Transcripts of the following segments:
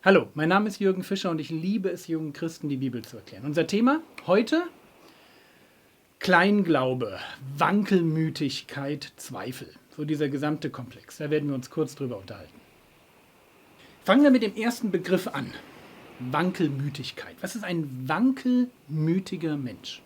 Hallo, mein Name ist Jürgen Fischer und ich liebe es, jungen Christen die Bibel zu erklären. Unser Thema heute: Kleinglaube, Wankelmütigkeit, Zweifel. So dieser gesamte Komplex. Da werden wir uns kurz drüber unterhalten. Fangen wir mit dem ersten Begriff an. Wankelmütigkeit. Was ist ein wankelmütiger Mensch?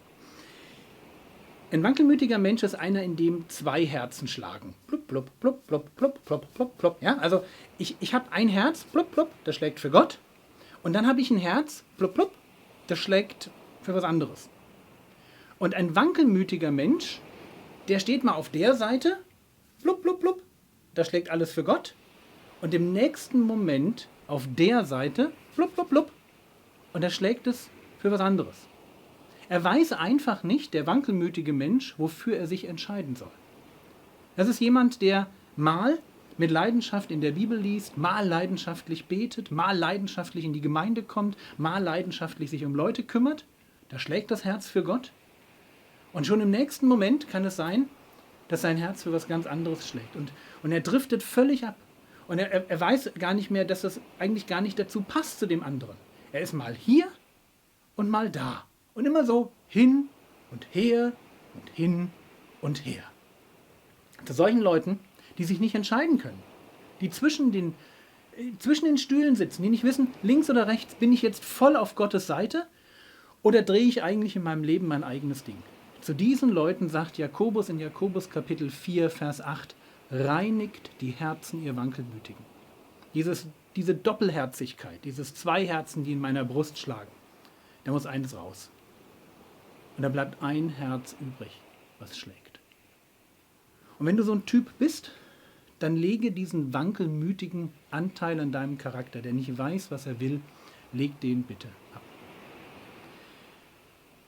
Ein wankelmütiger Mensch ist einer, in dem zwei Herzen schlagen. Blub, blub, blub, blub, blub, blub, blub, blub. Ja, also ich habe ein Herz, blub, blub, das schlägt für Gott. Und dann habe ich ein Herz, blub, blub, das schlägt für was anderes. Und ein wankelmütiger Mensch, der steht mal auf der Seite, blub, blub, blub, da schlägt alles für Gott. Und im nächsten Moment auf der Seite, blub, blub, blub, und da schlägt es für was anderes. Er weiß einfach nicht, der wankelmütige Mensch, wofür er sich entscheiden soll. Das ist jemand, der mal mit Leidenschaft in der Bibel liest, mal leidenschaftlich betet, mal leidenschaftlich in die Gemeinde kommt, mal leidenschaftlich sich um Leute kümmert. Da schlägt das Herz für Gott. Und schon im nächsten Moment kann es sein, dass sein Herz für was ganz anderes schlägt. Und er driftet völlig ab. Und er weiß gar nicht mehr, dass das eigentlich gar nicht dazu passt zu dem anderen. Er ist mal hier und mal da. Und immer so hin und her und hin und her. Zu solchen Leuten, die sich nicht entscheiden können, die zwischen den Stühlen sitzen, die nicht wissen, links oder rechts, bin ich jetzt voll auf Gottes Seite oder drehe ich eigentlich in meinem Leben mein eigenes Ding? Zu diesen Leuten sagt Jakobus in Jakobus Kapitel 4, Vers 8, reinigt die Herzen, ihr Wankelmütigen. Diese Doppelherzigkeit, dieses zwei Herzen, die in meiner Brust schlagen, da muss eines raus. Und da bleibt ein Herz übrig, was schlägt. Und wenn du so ein Typ bist, dann lege diesen wankelmütigen Anteil an deinem Charakter, der nicht weiß, was er will, leg den bitte ab.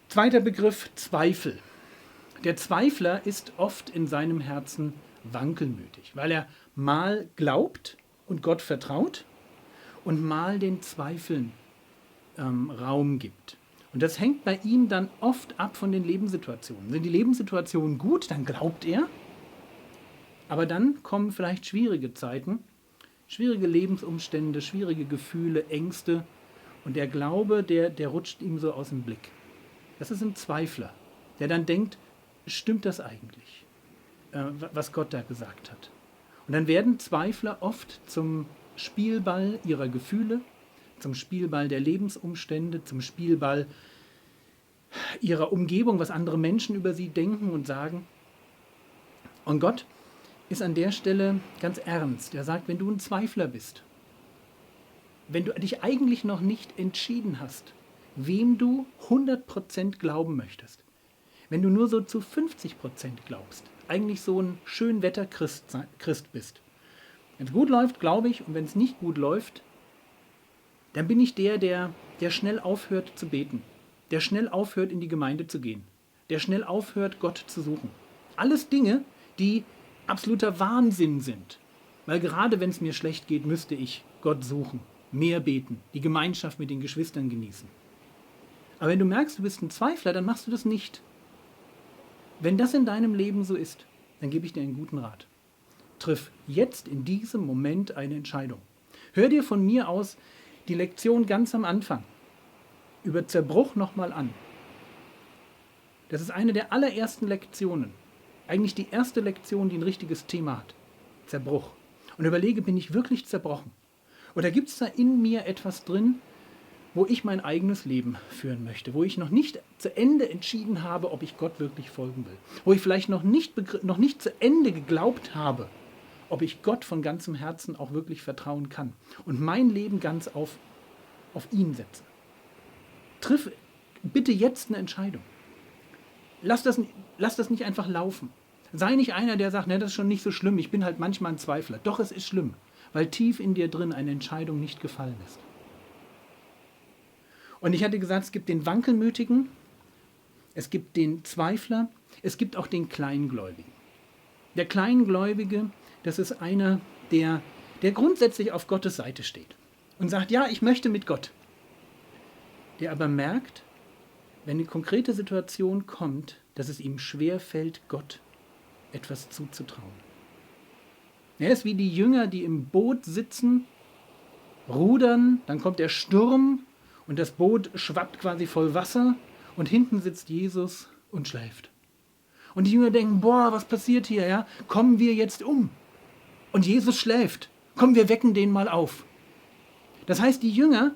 Zweiter Begriff, Zweifel. Der Zweifler ist oft in seinem Herzen wankelmütig, weil er mal glaubt und Gott vertraut und mal den Zweifeln Raum gibt. Und das hängt bei ihm dann oft ab von den Lebenssituationen. Sind die Lebenssituationen gut, dann glaubt er. Aber dann kommen vielleicht schwierige Zeiten, schwierige Lebensumstände, schwierige Gefühle, Ängste. Und der Glaube, der rutscht ihm so aus dem Blick. Das ist ein Zweifler, der dann denkt, stimmt das eigentlich, was Gott da gesagt hat? Und dann werden Zweifler oft zum Spielball ihrer Gefühle, zum Spielball der Lebensumstände, zum Spielball ihrer Umgebung, was andere Menschen über sie denken und sagen. Und Gott ist an der Stelle ganz ernst. Er sagt, wenn du ein Zweifler bist, wenn du dich eigentlich noch nicht entschieden hast, wem du 100% glauben möchtest, wenn du nur so zu 50% glaubst, eigentlich so ein Schönwetter-Christ bist. Wenn es gut läuft, glaube ich, und wenn es nicht gut läuft, dann bin ich der schnell aufhört zu beten, der schnell aufhört, in die Gemeinde zu gehen, der schnell aufhört, Gott zu suchen. Alles Dinge, die absoluter Wahnsinn sind. Weil gerade wenn es mir schlecht geht, müsste ich Gott suchen, mehr beten, die Gemeinschaft mit den Geschwistern genießen. Aber wenn du merkst, du bist ein Zweifler, dann machst du das nicht. Wenn das in deinem Leben so ist, dann gebe ich dir einen guten Rat. Triff jetzt in diesem Moment eine Entscheidung. Hör dir von mir aus die Lektion ganz am Anfang über Zerbruch nochmal an. Das ist eine der allerersten Lektionen. Eigentlich die erste Lektion, die ein richtiges Thema hat. Zerbruch. Und überlege, bin ich wirklich zerbrochen? Oder gibt es da in mir etwas drin, wo ich mein eigenes Leben führen möchte? Wo ich noch nicht zu Ende entschieden habe, ob ich Gott wirklich folgen will? Wo ich vielleicht noch nicht zu Ende geglaubt habe, ob ich Gott von ganzem Herzen auch wirklich vertrauen kann und mein Leben ganz auf ihn setze. Triff bitte jetzt eine Entscheidung. Lass das nicht einfach laufen. Sei nicht einer, der sagt, ne, das ist schon nicht so schlimm, ich bin halt manchmal ein Zweifler. Doch, es ist schlimm, weil tief in dir drin eine Entscheidung nicht gefallen ist. Und ich hatte gesagt, es gibt den Wankelmütigen, es gibt den Zweifler, es gibt auch den Kleingläubigen. Der Kleingläubige, das ist einer, der grundsätzlich auf Gottes Seite steht und sagt, ja, ich möchte mit Gott. Der aber merkt, wenn eine konkrete Situation kommt, dass es ihm schwerfällt, Gott etwas zuzutrauen. Er ist wie die Jünger, die im Boot sitzen rudern, dann kommt der Sturm und das Boot schwappt quasi voll Wasser und hinten sitzt Jesus und schläft. Und die Jünger denken, boah, was passiert hier? Ja? Kommen wir jetzt um? Und Jesus schläft. Komm, wir wecken den mal auf. Das heißt, die Jünger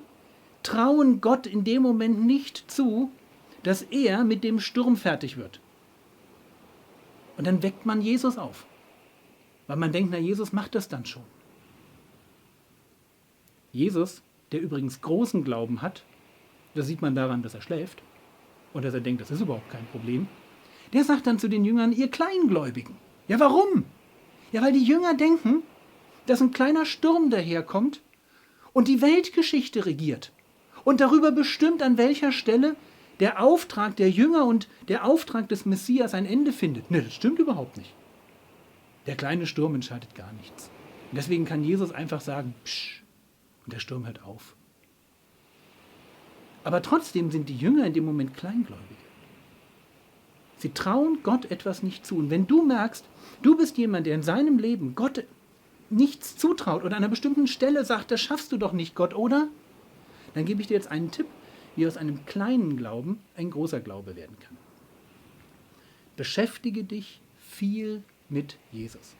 trauen Gott in dem Moment nicht zu, dass er mit dem Sturm fertig wird. Und dann weckt man Jesus auf. Weil man denkt, na, Jesus macht das dann schon. Jesus, der übrigens großen Glauben hat, das sieht man daran, dass er schläft und dass er denkt, das ist überhaupt kein Problem, der sagt dann zu den Jüngern, ihr Kleingläubigen. Ja, warum? Ja, weil die Jünger denken, dass ein kleiner Sturm daherkommt und die Weltgeschichte regiert und darüber bestimmt, an welcher Stelle der Auftrag der Jünger und der Auftrag des Messias ein Ende findet. Ne, das stimmt überhaupt nicht. Der kleine Sturm entscheidet gar nichts. Und deswegen kann Jesus einfach sagen, psch, und der Sturm hört auf. Aber trotzdem sind die Jünger in dem Moment Kleingläubige. Sie trauen Gott etwas nicht zu. Und wenn du merkst, du bist jemand, der in seinem Leben Gott nichts zutraut oder an einer bestimmten Stelle sagt, das schaffst du doch nicht, Gott, oder? Dann gebe ich dir jetzt einen Tipp, wie aus einem kleinen Glauben ein großer Glaube werden kann. Beschäftige dich viel mit Jesus.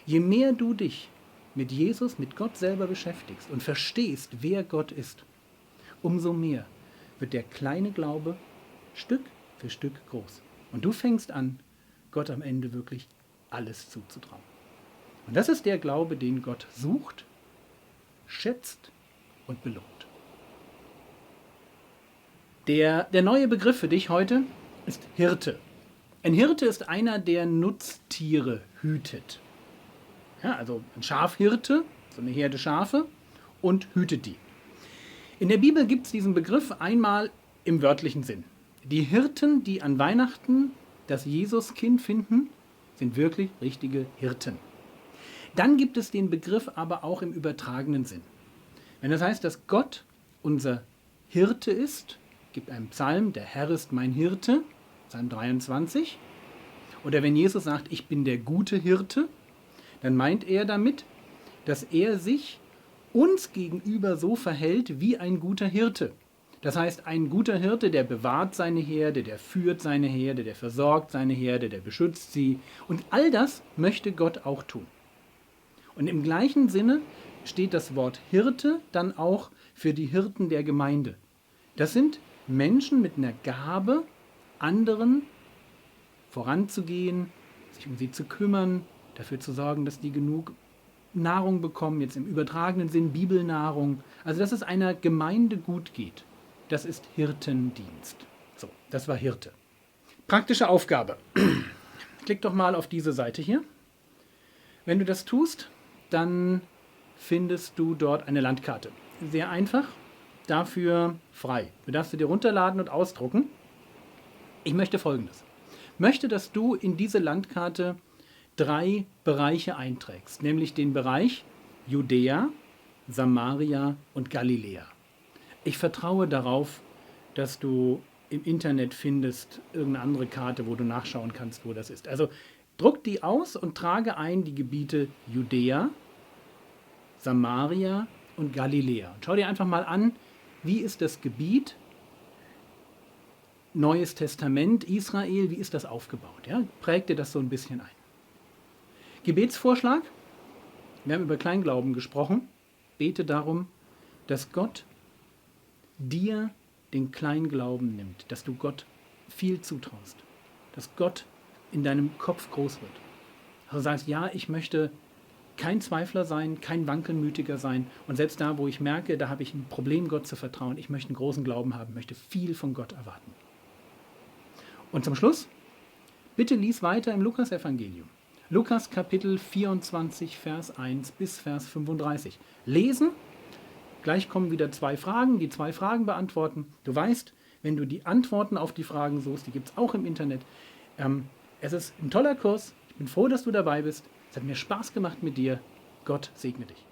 Je mehr du dich mit Jesus, mit Gott selber beschäftigst und verstehst, wer Gott ist, umso mehr wird der kleine Glaube Stück für Stück groß. Und du fängst an, Gott am Ende wirklich alles zuzutrauen. Und das ist der Glaube, den Gott sucht, schätzt und belohnt. Der neue Begriff für dich heute ist Hirte. Ein Hirte ist einer, der Nutztiere hütet. Ja, also ein Schafhirte, so eine Herde Schafe, und hütet die. In der Bibel gibt es diesen Begriff einmal im wörtlichen Sinn. Die Hirten, die an Weihnachten das Jesuskind finden, sind wirklich richtige Hirten. Dann gibt es den Begriff aber auch im übertragenen Sinn. Wenn das heißt, dass Gott unser Hirte ist, gibt einen Psalm, der Herr ist mein Hirte, Psalm 23. Oder wenn Jesus sagt, ich bin der gute Hirte, dann meint er damit, dass er sich uns gegenüber so verhält wie ein guter Hirte. Das heißt, ein guter Hirte, der bewahrt seine Herde, der führt seine Herde, der versorgt seine Herde, der beschützt sie. Und all das möchte Gott auch tun. Und im gleichen Sinne steht das Wort Hirte dann auch für die Hirten der Gemeinde. Das sind Menschen mit einer Gabe, anderen voranzugehen, sich um sie zu kümmern, dafür zu sorgen, dass die genug Nahrung bekommen, jetzt im übertragenen Sinn Bibelnahrung. Also dass es einer Gemeinde gut geht. Das ist Hirtendienst. So, das war Hirte. Praktische Aufgabe. Klick doch mal auf diese Seite hier. Wenn du das tust, dann findest du dort eine Landkarte. Sehr einfach, dafür frei. Du darfst sie dir runterladen und ausdrucken. Ich möchte Folgendes. Ich möchte, dass du in diese Landkarte 3 Bereiche einträgst, nämlich den Bereich Judäa, Samaria und Galiläa. Ich vertraue darauf, dass du im Internet findest irgendeine andere Karte, wo du nachschauen kannst, wo das ist. Also druck die aus und trage ein die Gebiete Judäa, Samaria und Galiläa. Schau dir einfach mal an, wie ist das Gebiet, Neues Testament, Israel, wie ist das aufgebaut? Ja? Präg dir das so ein bisschen ein. Gebetsvorschlag, wir haben über Kleinglauben gesprochen, bete darum, dass Gott dir den Kleinglauben nimmt, dass du Gott viel zutraust, dass Gott in deinem Kopf groß wird. Also sagst, ja, ich möchte kein Zweifler sein, kein Wankelmütiger sein und selbst da, wo ich merke, da habe ich ein Problem, Gott zu vertrauen, ich möchte einen großen Glauben haben, möchte viel von Gott erwarten. Und zum Schluss, bitte lies weiter im Lukas-Evangelium. Lukas Kapitel 24, Vers 1 bis Vers 35. Lesen, gleich kommen wieder 2 Fragen, die 2 Fragen beantworten. Du weißt, wenn du die Antworten auf die Fragen suchst, die gibt es auch im Internet. Es ist ein toller Kurs. Ich bin froh, dass du dabei bist. Es hat mir Spaß gemacht mit dir. Gott segne dich.